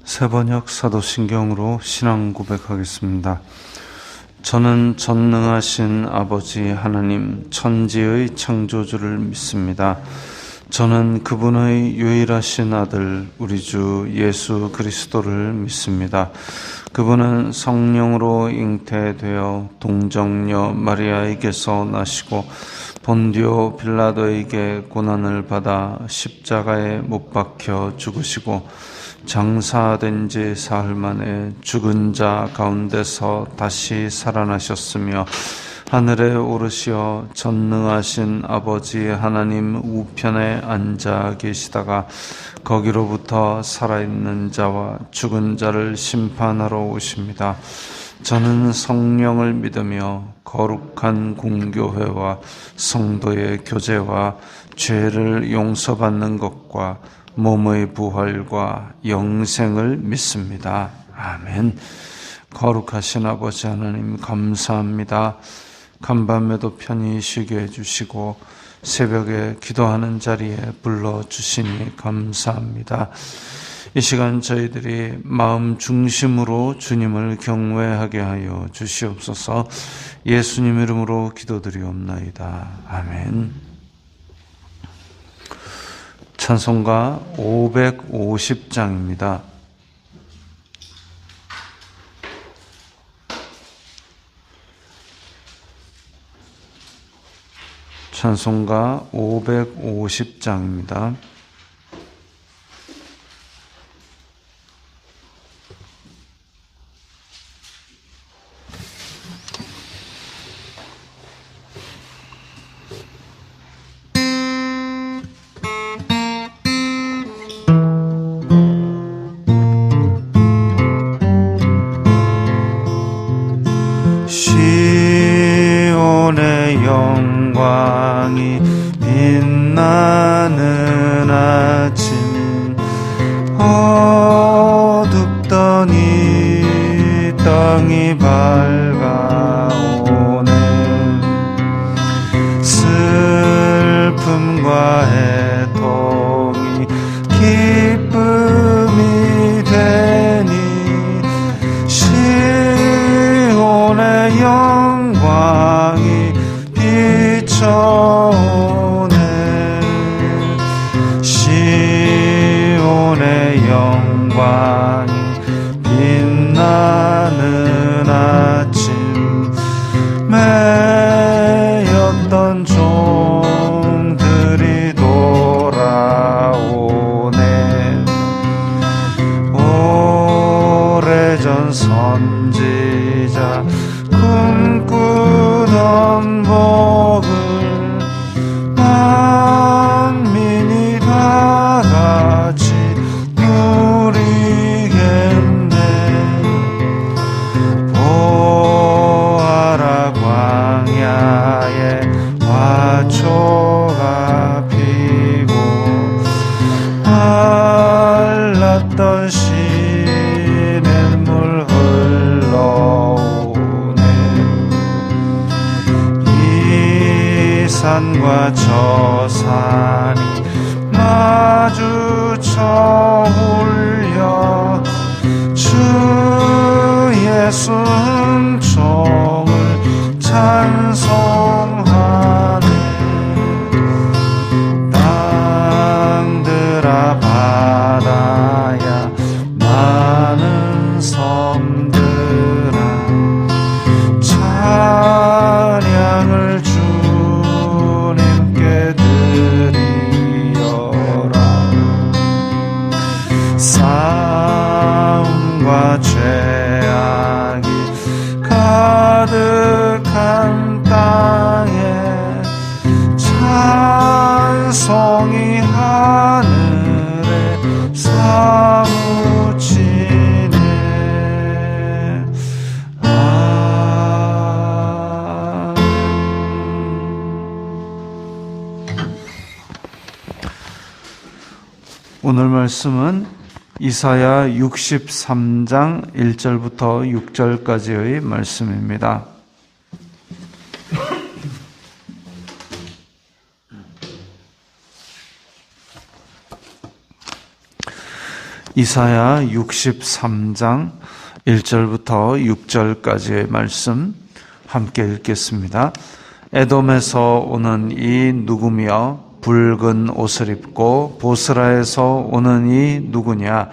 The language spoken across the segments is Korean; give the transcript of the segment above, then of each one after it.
세번역 사도신경으로 신앙 고백하겠습니다. 저는 전능하신 아버지 하나님 천지의 창조주를 믿습니다. 저는 그분의 유일하신 아들 우리 주 예수 그리스도를 믿습니다. 그분은 성령으로 잉태되어 동정녀 마리아에게서 나시고 본디오 빌라도에게 고난을 받아 십자가에 못 박혀 죽으시고 장사된 지 사흘 만에 죽은 자 가운데서 다시 살아나셨으며 하늘에 오르시어 전능하신 아버지 하나님 우편에 앉아 계시다가 거기로부터 살아있는 자와 죽은 자를 심판하러 오십니다. 저는 성령을 믿으며 거룩한 공교회와 성도의 교제와 죄를 용서받는 것과 몸의 부활과 영생을 믿습니다. 아멘. 거룩하신 아버지 하나님 감사합니다. 간밤에도 편히 쉬게 해주시고 새벽에 기도하는 자리에 불러주시니 감사합니다. 이 시간 저희들이 마음 중심으로 주님을 경외하게 하여 주시옵소서. 예수님 이름으로 기도드리옵나이다. 아멘. 찬송가 550장입니다. 찬송가 550장입니다. 시온의 영광이 빛나는 아침 어둡던 이 땅이 밝아오네. 슬픔과 애통이 기쁨이 되니 시온의 영광이 비춰오네. 시온의 영광이 빛나는 아침 매였던 종들이 돌아오네. 오래전 선지자 꿈꾸던 복을 만민이 다 같이 누리겠네. 보아라 광야에 화초가 피고 말랐던 시냇물 흘러오네. 이 산과 저 산이 마주쳐 울려 주 예수 은총을 찬송하네. 땅들아 바다야 많은 섬들아 찬양을 주님께 드리어라. 싸움과 죄악이 가득한 땅에 찬송이 하늘에 사무치네. 오늘 말씀은 이사야 63장 1절부터 6절까지의 말씀입니다. 이사야 63장 1절부터 6절까지의 말씀 함께 읽겠습니다. 에돔에서 오는 이 누구며 붉은 옷을 입고 보스라에서 오는 이 누구냐?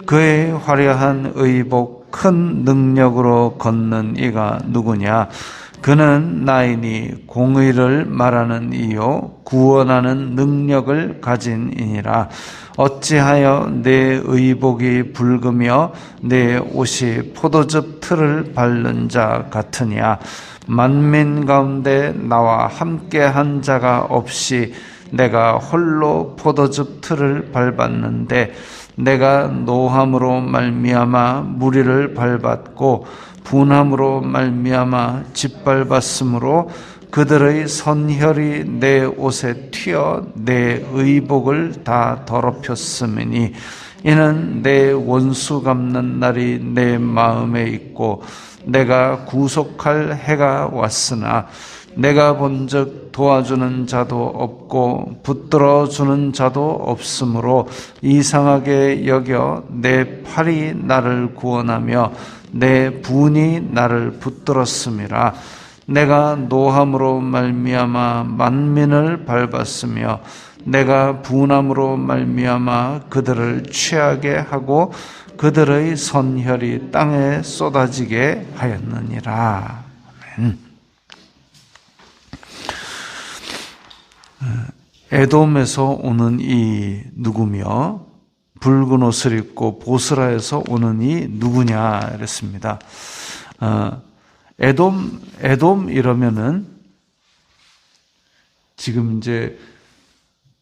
그의 화려한 의복 큰 능력으로 걷는 이가 누구냐? 그는 나이니 공의를 말하는 이요 구원하는 능력을 가진 이니라. 어찌하여 내 의복이 붉으며 내 옷이 포도즙 틀을 밟는 자 같으냐? 만민 가운데 나와 함께한 자가 없이 내가 홀로 포도즙 틀을 밟았는데 내가 노함으로 말미암아 무리를 밟았고 분함으로 말미암아 짓밟았으므로 그들의 선혈이 내 옷에 튀어 내 의복을 다 더럽혔음이니 이는 내 원수 갚는 날이 내 마음에 있고 내가 구속할 해가 왔으나 내가 본즉 도와주는 자도 없고 붙들어주는 자도 없으므로 이상하게 여겨 내 팔이 나를 구원하며 내 분이 나를 붙들었음이라. 내가 노함으로 말미암아 만민을 밟았으며 내가 분함으로 말미암아 그들을 취하게 하고 그들의 선혈이 땅에 쏟아지게 하였느니라. 아멘. 에돔에서 오는 이 누구며 붉은 옷을 입고 보스라에서 오는 이 누구냐 이랬습니다. 에돔 이러면은 지금 이제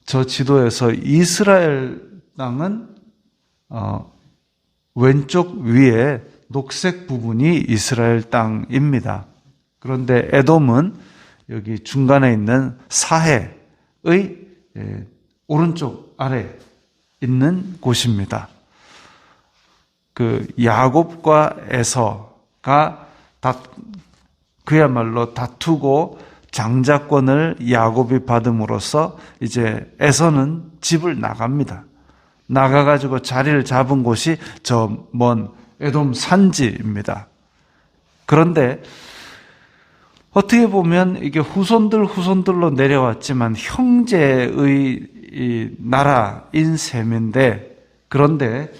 저 지도에서 이스라엘 땅은 왼쪽 위에 녹색 부분이 이스라엘 땅입니다. 그런데 에돔은 여기 중간에 있는 사해의 오른쪽 아래 있는 곳입니다. 그 야곱과 에서가 그야말로 다투고 장자권을 야곱이 받음으로써 이제 에서는 집을 나갑니다. 나가가지고 자리를 잡은 곳이 저 먼 에돔 산지입니다. 그런데 어떻게 보면 이게 후손들로 내려왔지만 형제의 이 나라인 셈인데, 그런데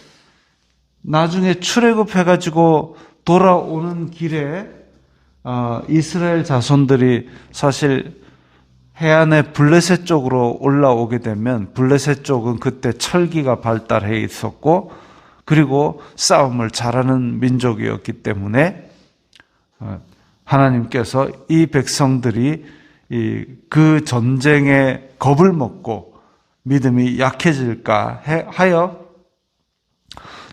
나중에 출애굽해가지고 돌아오는 길에 이스라엘 자손들이 사실 해안의 블레셋 쪽으로 올라오게 되면 블레셋 쪽은 그때 철기가 발달해 있었고 그리고 싸움을 잘하는 민족이었기 때문에 하나님께서 이 백성들이 그 전쟁에 겁을 먹고 믿음이 약해질까 하여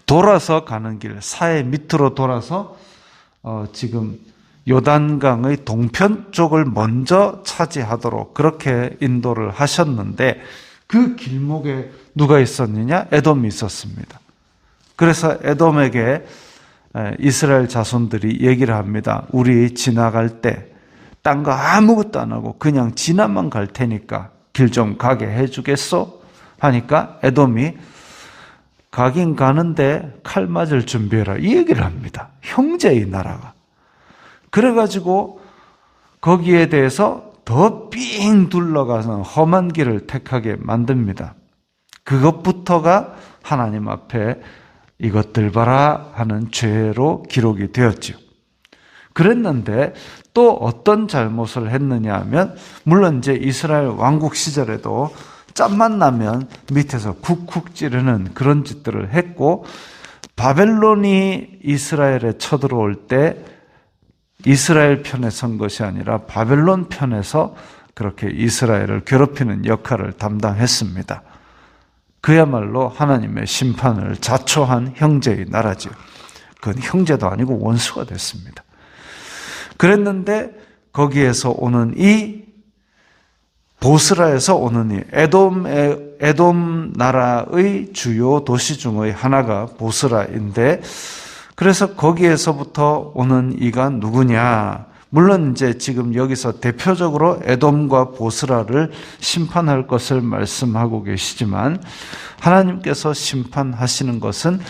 돌아서 가는 길, 사해 밑으로 돌아서 지금 요단강의 동편 쪽을 먼저 차지하도록 그렇게 인도를 하셨는데 그 길목에 누가 있었느냐? 에돔이 있었습니다. 그래서 에돔에게 이스라엘 자손들이 얘기를 합니다. 우리 지나갈 때 딴 거 아무것도 안 하고 그냥 지나만 갈 테니까 길 좀 가게 해주겠소? 하니까 에돔이 가긴 가는데 칼 맞을 준비해라, 이 얘기를 합니다. 형제의 나라가. 그래가지고 거기에 대해서 더 삥 둘러가서 험한 길을 택하게 만듭니다. 그것부터가 하나님 앞에 이것들 봐라 하는 죄로 기록이 되었죠. 그랬는데 또 어떤 잘못을 했느냐 하면, 물론 이제 이스라엘 왕국 시절에도 짬만 나면 밑에서 쿡쿡 찌르는 그런 짓들을 했고, 바벨론이 이스라엘에 쳐들어올 때 이스라엘 편에 선 것이 아니라 바벨론 편에서 그렇게 이스라엘을 괴롭히는 역할을 담당했습니다. 그야말로 하나님의 심판을 자초한 형제의 나라죠. 그건 형제도 아니고 원수가 됐습니다. 그랬는데 거기에서 오는 이 보스라에서 오는 이 에돔 나라의 주요 도시 중의 하나가 보스라인데, 그래서 거기에서부터 오는 이가 누구냐? 물론 이제 지금 여기서 대표적으로 에돔과 보스라를 심판할 것을 말씀하고 계시지만 하나님께서 심판하시는 것은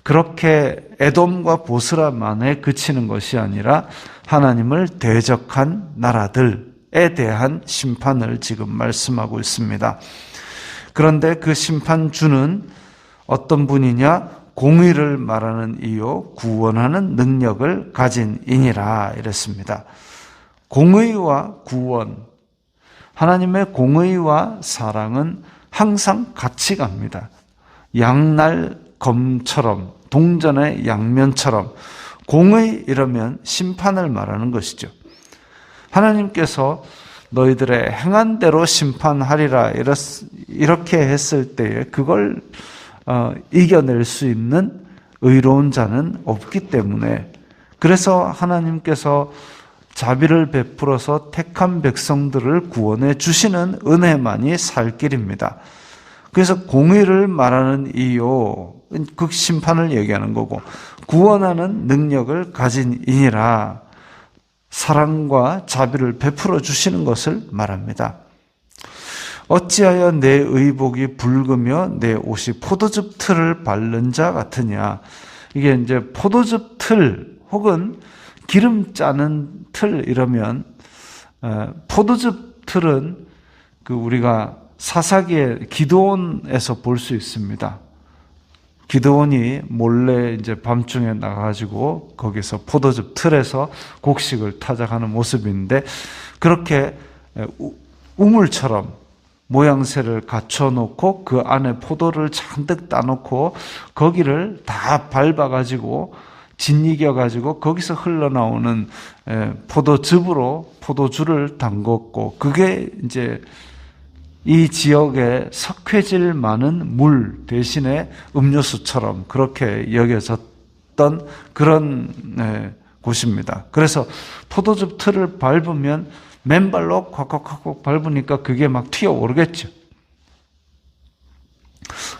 그렇게 에돔과 보스라만에 그치는 것이 아니라 하나님을 대적한 나라들에 대한 심판을 지금 말씀하고 있습니다. 그런데 그 심판주는 어떤 분이냐? 공의를 말하는 이요 구원하는 능력을 가진 이니라 이랬습니다. 공의와 구원, 하나님의 공의와 사랑은 항상 같이 갑니다. 양날 검처럼, 동전의 양면처럼 공의 이러면 심판을 말하는 것이죠. 하나님께서 너희들의 행한 대로 심판하리라 이렇게 했을 때에 그걸 이겨낼 수 있는 의로운 자는 없기 때문에, 그래서 하나님께서 자비를 베풀어서 택한 백성들을 구원해 주시는 은혜만이 살 길입니다. 그래서 공의를 말하는 이요, 그 심판을 얘기하는 거고, 구원하는 능력을 가진 이니라, 사랑과 자비를 베풀어 주시는 것을 말합니다. 어찌하여 내 의복이 붉으며 내 옷이 포도즙 틀을 바른 자 같으냐. 이게 이제 포도즙 틀 혹은 기름 짜는 틀 이러면, 포도즙 틀은 그 우리가 사사기의 기드온에서 볼 수 있습니다. 기드온이 몰래 이제 밤중에 나가가지고 거기서 포도즙 틀에서 곡식을 타작하는 모습인데, 그렇게 우물처럼 모양새를 갖춰놓고 그 안에 포도를 잔뜩 따놓고 거기를 다 밟아가지고 짓이겨가지고 거기서 흘러나오는 포도즙으로 포도주를 담궜고, 그게 이제 이 지역에 석회질 많은 물 대신에 음료수처럼 그렇게 여겨졌던 그런 곳입니다. 그래서 포도즙 틀을 밟으면 맨발로 콱콱콱 밟으니까 그게 막 튀어오르겠죠.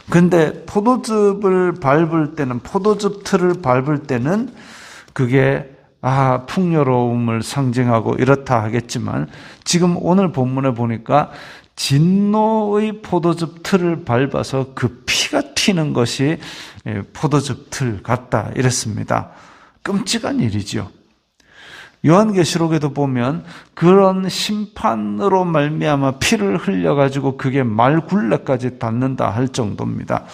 근데 포도즙을 밟을 때는, 포도즙 틀을 밟을 때는 그게 풍요로움을 상징하고 이렇다 하겠지만, 지금 오늘 본문에 보니까 진노의 포도즙 틀을 밟아서 그 피가 튀는 것이 포도즙 틀 같다 이랬습니다. 끔찍한 일이죠. 요한계시록에도 보면 그런 심판으로 말미암아 피를 흘려가지고 그게 말굴레까지 닿는다 할 정도입니다.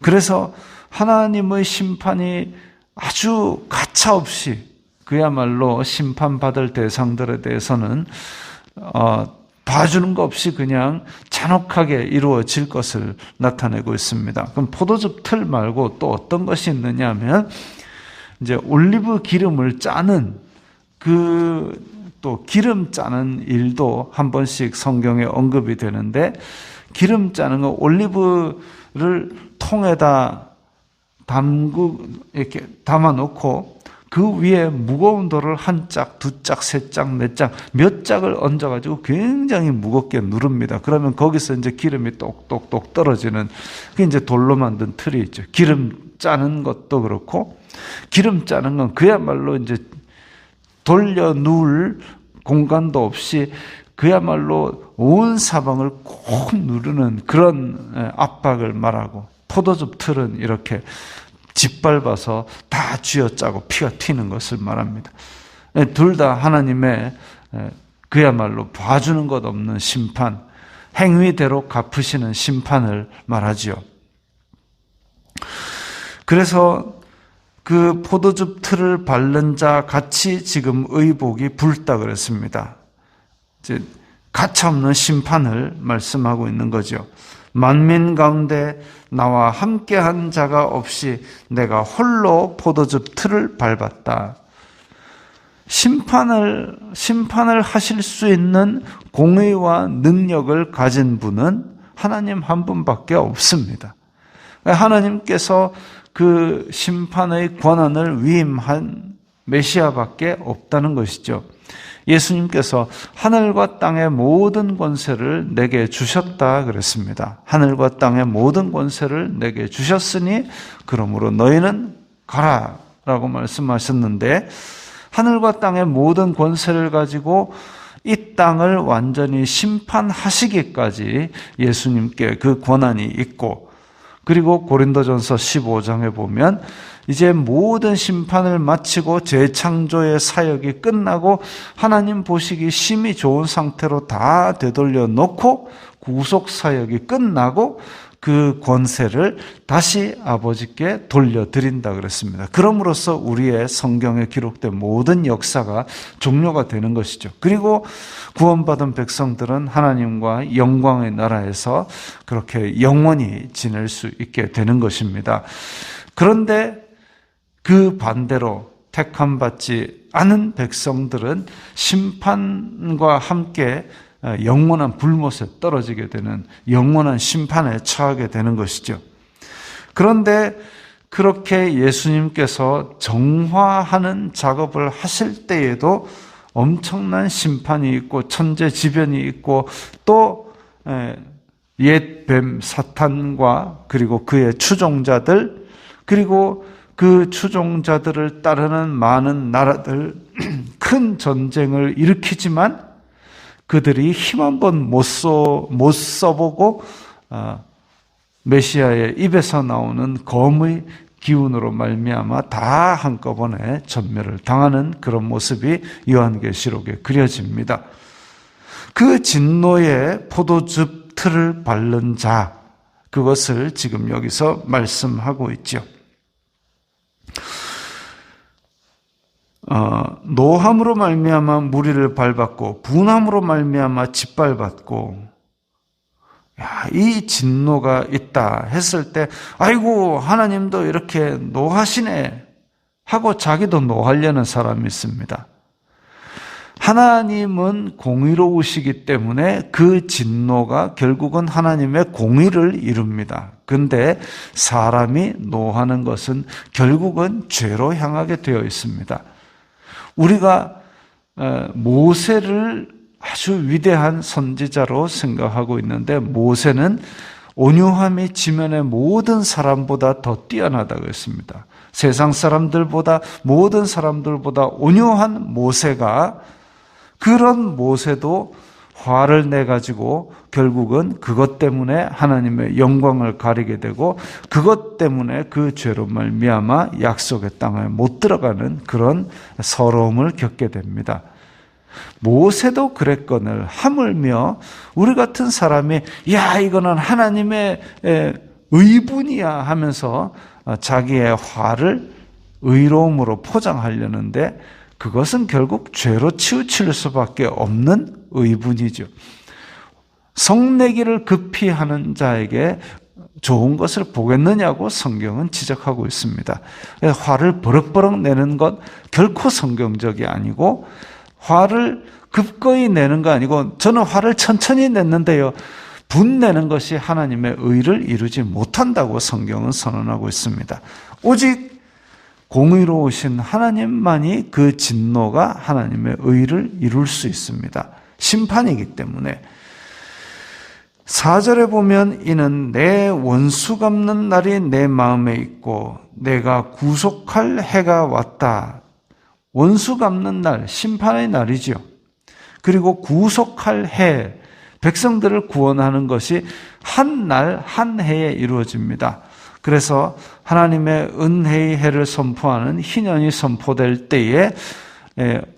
그래서 하나님의 심판이 아주 가차없이, 그야말로 심판받을 대상들에 대해서는 봐주는 거 없이 그냥 잔혹하게 이루어질 것을 나타내고 있습니다. 그럼 포도즙 틀 말고 또 어떤 것이 있느냐 하면, 이제 올리브 기름을 짜는 또 기름 짜는 일도 한 번씩 성경에 언급이 되는데, 기름 짜는 거, 올리브를 통에다 이렇게 담아놓고 그 위에 무거운 돌을 한 짝, 두 짝, 세 짝, 네 짝, 몇 짝을 얹어가지고 굉장히 무겁게 누릅니다. 그러면 거기서 이제 기름이 똑똑똑 떨어지는, 그게 이제 돌로 만든 틀이 있죠. 기름 짜는 것도 그렇고, 기름 짜는 건 그야말로 이제 돌려 누울 공간도 없이 그야말로 온 사방을 꼭 누르는 그런 압박을 말하고, 포도즙 틀은 이렇게 짓밟아서 다 쥐어짜고 피가 튀는 것을 말합니다. 둘 다 하나님의 그야말로 봐주는 것 없는 심판, 행위대로 갚으시는 심판을 말하지요. 그래서 그 포도즙 틀을 바른 자 같이 지금 의복이 붉다 그랬습니다. 이제 가차없는 심판을 말씀하고 있는 거죠. 만민 가운데 나와 함께한 자가 없이 내가 홀로 포도즙 틀을 밟았다. 심판을 하실 수 있는 공의와 능력을 가진 분은 하나님 한 분밖에 없습니다. 하나님께서 그 심판의 권한을 위임한 메시아밖에 없다는 것이죠. 예수님께서 하늘과 땅의 모든 권세를 내게 주셨다 그랬습니다. 하늘과 땅의 모든 권세를 내게 주셨으니 그러므로 너희는 가라 라고 말씀하셨는데, 하늘과 땅의 모든 권세를 가지고 이 땅을 완전히 심판하시기까지 예수님께 그 권한이 있고, 그리고 고린도전서 15장에 보면 이제 모든 심판을 마치고 재창조의 사역이 끝나고 하나님 보시기 심히 좋은 상태로 다 되돌려 놓고 구속 사역이 끝나고 그 권세를 다시 아버지께 돌려드린다 그랬습니다. 그럼으로써 우리의 성경에 기록된 모든 역사가 종료가 되는 것이죠. 그리고 구원받은 백성들은 하나님과 영광의 나라에서 그렇게 영원히 지낼 수 있게 되는 것입니다. 그런데 그 반대로 택함받지 않은 백성들은 심판과 함께 영원한 불못에 떨어지게 되는 영원한 심판에 처하게 되는 것이죠. 그런데 그렇게 예수님께서 정화하는 작업을 하실 때에도 엄청난 심판이 있고 천재지변이 있고 또 옛뱀 사탄과 그리고 그의 추종자들, 그리고 그 추종자들을 따르는 많은 나라들, 큰 전쟁을 일으키지만 그들이 힘 한번 못 써보고 메시아의 입에서 나오는 검의 기운으로 말미암아 다 한꺼번에 전멸을 당하는 그런 모습이 요한계시록에 그려집니다. 그 진노의 포도즙 틀을 밟는 자, 그것을 지금 여기서 말씀하고 있죠. 노함으로 말미암아 무리를 밟았고 분함으로 말미암아 짓밟았고, 이 진노가 있다 했을 때 아이고 하나님도 이렇게 노하시네 하고 자기도 노하려는 사람이 있습니다. 하나님은 공의로우시기 때문에 그 진노가 결국은 하나님의 공의를 이룹니다. 근데 사람이 노하는 것은 결국은 죄로 향하게 되어 있습니다. 우리가 모세를 아주 위대한 선지자로 생각하고 있는데, 모세는 온유함이 지면의 모든 사람보다 더 뛰어나다고 했습니다. 세상 사람들보다, 모든 사람들보다 온유한 모세가, 그런 모세도 화를 내가지고 결국은 그것 때문에 하나님의 영광을 가리게 되고, 그것 때문에 그 죄로 말미암아 약속의 땅에 못 들어가는 그런 서러움을 겪게 됩니다. 모세도 그랬거늘 하물며 우리 같은 사람이 야 이거는 하나님의 의분이야 하면서 자기의 화를 의로움으로 포장하려는데, 그것은 결국 죄로 치우칠 수밖에 없는 의분이죠. 성내기를 급히 하는 자에게 좋은 것을 보겠느냐고 성경은 지적하고 있습니다. 화를 버럭버럭 내는 것 결코 성경적이 아니고, 화를 급거이 내는 거 아니고, 저는 화를 천천히 냈는데요, 분내는 것이 하나님의 의를 이루지 못한다고 성경은 선언하고 있습니다. 오직 공의로우신 하나님만이 그 진노가 하나님의 의를 이룰 수 있습니다. 심판이기 때문에. 4절에 보면 이는 내 원수 갚는 날이 내 마음에 있고 내가 구속할 해가 왔다. 원수 갚는 날, 심판의 날이죠. 그리고 구속할 해, 백성들을 구원하는 것이 한 날, 한 해에 이루어집니다. 그래서 하나님의 은혜의 해를 선포하는 희년이 선포될 때에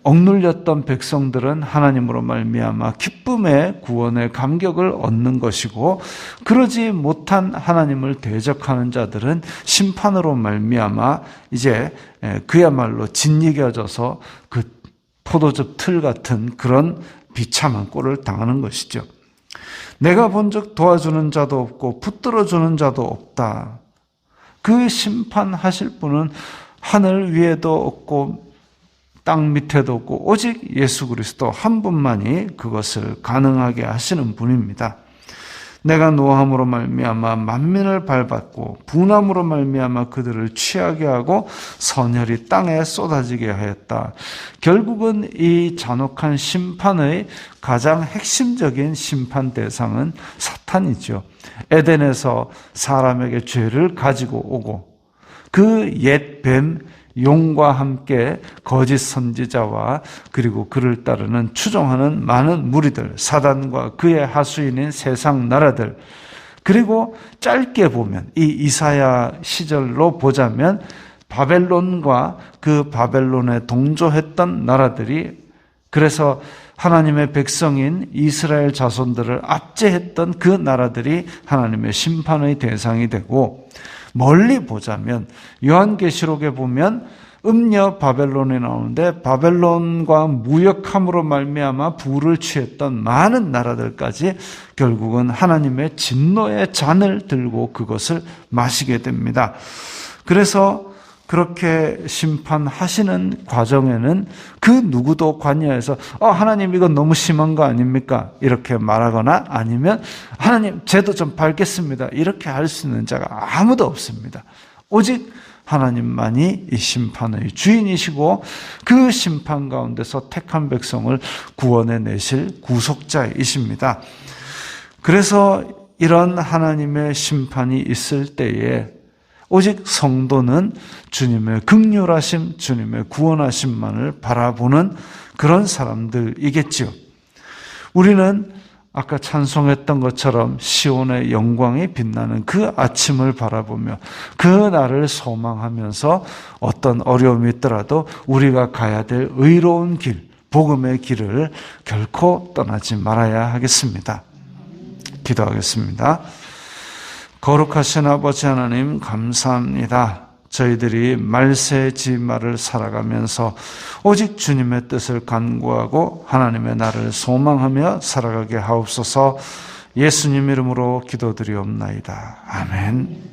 억눌렸던 백성들은 하나님으로 말미암아 기쁨의 구원의 감격을 얻는 것이고, 그러지 못한 하나님을 대적하는 자들은 심판으로 말미암아 이제 그야말로 짓이겨져서 그 포도즙 틀 같은 그런 비참한 꼴을 당하는 것이죠. 내가 본즉 도와주는 자도 없고 붙들어주는 자도 없다. 그 심판하실 분은 하늘 위에도 없고 땅 밑에도 없고 오직 예수 그리스도 한 분만이 그것을 가능하게 하시는 분입니다. 내가 노함으로 말미암아 만민을 밟았고 분함으로 말미암아 그들을 취하게 하고 선혈이 땅에 쏟아지게 하였다. 결국은 이 잔혹한 심판의 가장 핵심적인 심판 대상은 사탄이죠. 에덴에서 사람에게 죄를 가지고 오고 그 옛 뱀 용과 함께 거짓 선지자와 그리고 그를 따르는 추종하는 많은 무리들, 사단과 그의 하수인인 세상 나라들, 그리고 짧게 보면 이 이사야 시절로 보자면 바벨론과 그 바벨론에 동조했던 나라들이, 그래서 하나님의 백성인 이스라엘 자손들을 압제했던 그 나라들이 하나님의 심판의 대상이 되고, 멀리 보자면 요한계시록에 보면 음녀 바벨론이 나오는데 바벨론과 무역함으로 말미암아 부를 취했던 많은 나라들까지 결국은 하나님의 진노의 잔을 들고 그것을 마시게 됩니다. 그래서 그렇게 심판하시는 과정에는 그 누구도 관여해서 하나님 이건 너무 심한 거 아닙니까? 이렇게 말하거나 아니면 하나님 제도 좀 밟겠습니다. 이렇게 할 수 있는 자가 아무도 없습니다. 오직 하나님만이 이 심판의 주인이시고 그 심판 가운데서 택한 백성을 구원해 내실 구속자이십니다. 그래서 이런 하나님의 심판이 있을 때에 오직 성도는 주님의 긍휼하심, 주님의 구원하심만을 바라보는 그런 사람들이겠지요. 우리는 아까 찬송했던 것처럼 시온의 영광이 빛나는 그 아침을 바라보며 그 날을 소망하면서 어떤 어려움이 있더라도 우리가 가야 될 의로운 길, 복음의 길을 결코 떠나지 말아야 하겠습니다. 기도하겠습니다. 거룩하신 아버지 하나님 감사합니다. 저희들이 말세지마를 살아가면서 오직 주님의 뜻을 간구하고 하나님의 나라를 소망하며 살아가게 하옵소서. 예수님 이름으로 기도드리옵나이다. 아멘.